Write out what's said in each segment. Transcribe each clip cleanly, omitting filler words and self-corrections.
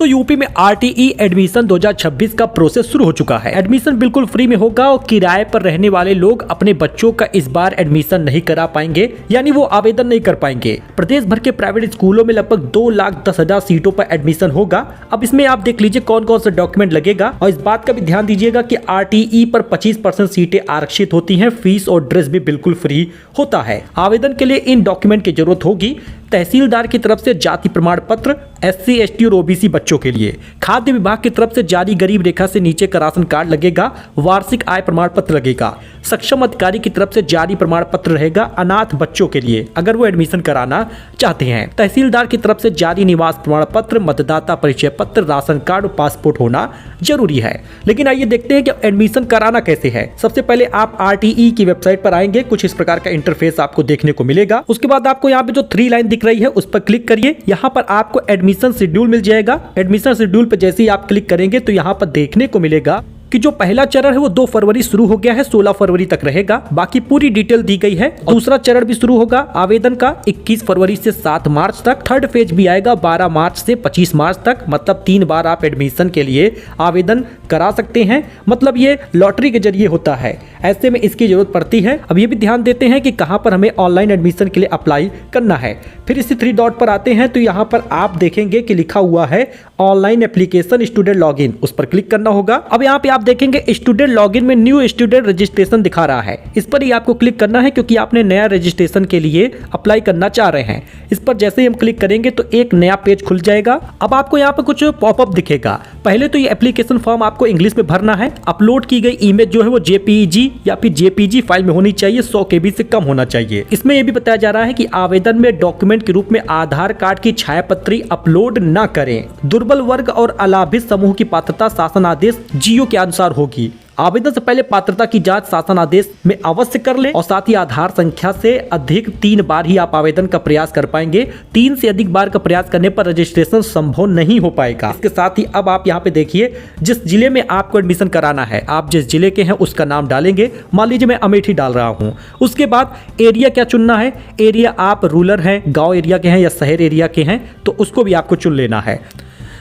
तो यूपी में RTE admission 2026 का प्रोसेस शुरू हो चुका है। एडमिशन बिल्कुल फ्री में होगा और किराए पर रहने वाले लोग अपने बच्चों का इस बार एडमिशन नहीं करा पाएंगे, यानी वो आवेदन नहीं कर पाएंगे। प्रदेश भर के प्राइवेट स्कूलों में लगभग 2,10,000 सीटों पर एडमिशन होगा। अब इसमें आप देख लीजिए कौन कौन सा डॉक्यूमेंट लगेगा और इस बात का भी ध्यान दीजिएगा कि आरटीई पर 25% सीटें आरक्षित होती हैं। फीस और ड्रेस भी बिल्कुल फ्री होता है। आवेदन के लिए इन डॉक्यूमेंट की जरूरत होगी। तहसीलदार की तरफ से जाति प्रमाण पत्र, SC, ST और OBC बच्चों के लिए। खाद्य विभाग की तरफ से जारी गरीब रेखा से नीचे का राशन कार्ड लगेगा। वार्षिक आय प्रमाण पत्र लगेगा। सक्षम अधिकारी की तरफ से जारी प्रमाण पत्र रहेगा अनाथ बच्चों के लिए, अगर वो एडमिशन कराना चाहते हैं। तहसीलदार की तरफ से जारी निवास प्रमाण पत्र, मतदाता परिचय पत्र, राशन कार्ड और पासपोर्ट होना जरूरी है। लेकिन आइए देखते हैं कि एडमिशन कराना कैसे है। सबसे पहले आप आरटीई की वेबसाइट पर आएंगे। कुछ इस प्रकार का इंटरफेस आपको देखने को मिलेगा। उसके बाद आपको यहाँ पे जो 3 लाइन दिख रही है उस पर क्लिक करिए। यहाँ पर आपको एडमिशन शेड्यूल मिल जाएगा। एडमिशन शेड्यूल पर जैसे ही आप क्लिक करेंगे तो यहाँ पर देखने को मिलेगा कि जो पहला चरण है वो 2 फरवरी शुरू हो गया है, 16 फरवरी तक रहेगा। बाकी पूरी डिटेल दी गई है। दूसरा चरण भी शुरू होगा आवेदन का 21 फरवरी से 7 मार्च तक। थर्ड फेज भी आएगा 12 मार्च से 25 मार्च तक। मतलब 3 बार आप एडमिशन के लिए आवेदन करा सकते हैं। मतलब ये लॉटरी के जरिए होता है, ऐसे में इसकी जरूरत पड़ती है। अब ये भी ध्यान देते हैं कि कहाँ पर हमें ऑनलाइन एडमिशन के लिए अप्लाई करना है। फिर इसी 3 डॉट पर आते हैं तो यहाँ पर आप देखेंगे कि लिखा हुआ है ऑनलाइन एप्लीकेशन स्टूडेंट लॉगिन, उस पर क्लिक करना होगा। अब यहाँ पे आप देखेंगे स्टूडेंट लॉगिन में न्यू स्टूडेंट रजिस्ट्रेशन दिखा रहा है। इस पर ही आपको क्लिक करना है क्योंकि आपने नया रजिस्ट्रेशन के लिए अप्लाई करना चाह रहे हैं। इस पर जैसे ही हम क्लिक करेंगे तो एक नया पेज खुल जाएगा। अब आपको यहाँ पे कुछ पॉपअप दिखेगा। पहले तो ये एप्लीकेशन फॉर्म आपको इंग्लिश में भरना है। अपलोड की गई इमेज जो है वो JPEG या फिर JPG फाइल में होनी चाहिए, 100 KB से कम होना चाहिए। इसमें यह भी बताया जा रहा है कि आवेदन में डॉक्यूमेंट के रूप में आधार कार्ड की छायापत्री अपलोड न करें। दुर्बल वर्ग और अलाभित समूह की पात्रता शासन आदेश GO के अनुसार होगी। आवेदन से पहले पात्रता की जांच शासन आदेश में अवश्य कर लें और साथ ही आधार संख्या से अधिक 3 बार ही आप आवेदन का प्रयास कर पाएंगे। 3 से अधिक बार का प्रयास करने पर रजिस्ट्रेशन संभव नहीं हो पाएगा। इसके साथ ही अब आप यहाँ पे देखिए जिस जिले में आपको एडमिशन कराना है, आप जिस जिले के हैं उसका नाम डालेंगे। मान लीजिए मैं अमेठी डाल रहा हूँ। उसके बाद एरिया क्या चुनना है। एरिया आप रूरल हैं, गाँव एरिया के हैं या शहर एरिया के हैं तो उसको भी आपको चुन लेना है।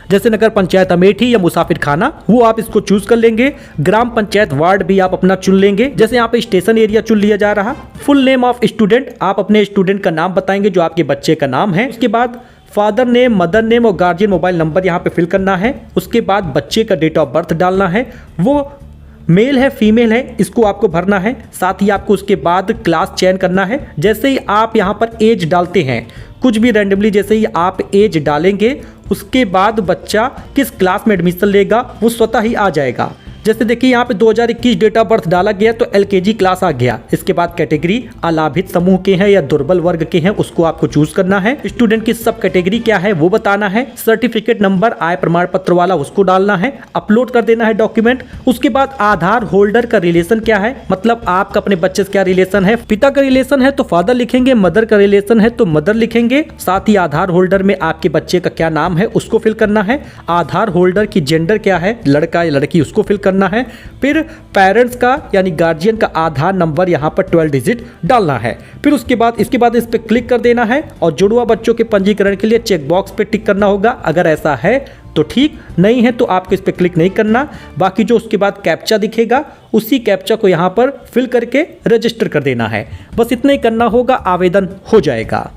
जैसे नगर पंचायत अमेठी या मुसाफिर खाना, वो आप इसको चूज कर लेंगे। ग्राम पंचायत वार्ड भी आप अपना चुन लेंगे। जैसे यहाँ पे स्टेशन एरिया चुन लिया जा रहा। फुल नेम ऑफ स्टूडेंट, आप अपने स्टूडेंट का नाम बताएंगे जो आपके बच्चे का नाम है। उसके बाद फादर नेम, मदर नेम और गार्जियन मोबाइल नंबर यहाँ पे फिल करना है। उसके बाद बच्चे का डेट ऑफ बर्थ डालना है, वो मेल है फीमेल है इसको आपको भरना है। साथ ही आपको उसके बाद क्लास चयन करना है। जैसे ही आप यहाँ पर एज डालते हैं, कुछ भी रैंडमली जैसे ही आप एज डालेंगे उसके बाद बच्चा किस क्लास में एडमिशन लेगा वो स्वतः ही आ जाएगा। जैसे देखिए यहाँ पे 2021 डेट ऑफ बर्थ डाला गया तो LKG क्लास आ गया। इसके बाद कैटेगरी अलाभित समूह के हैं या दुर्बल वर्ग के हैं उसको आपको चूज करना है। स्टूडेंट की सब कैटेगरी क्या है वो बताना है। सर्टिफिकेट नंबर आय प्रमाण पत्र वाला उसको डालना है। अपलोड कर देना है डॉक्यूमेंट। उसके बाद आधार होल्डर का रिलेशन क्या है, मतलब आपका अपने बच्चे से क्या रिलेशन है। पिता का रिलेशन है तो फादर लिखेंगे, मदर का रिलेशन है तो मदर लिखेंगे। साथ ही आधार होल्डर में आपके बच्चे का क्या नाम है उसको फिल करना है। आधार होल्डर की जेंडर क्या है, लड़का या लड़की, उसको फिल करना है। फिर पेरेंट्स का यानी गार्जियन का आधार नंबर यहाँ पर 12 डिजिट डालना है। फिर इसके बाद इस पे क्लिक कर देना है और जुड़वा बच्चों के पंजीकरण के लिए चेक बॉक्स पे टिक करना होगा। अगर ऐसा है तो ठीक, नहीं है तो आपको इस पे क्लिक नहीं करना। बाकी जो उसके बाद कैप्चा दिखेगा उसी कैप्चा को यहाँ पर फिल करके रजिस्टर कर देना है। बस इतना ही करना होगा, आवेदन हो जाएगा।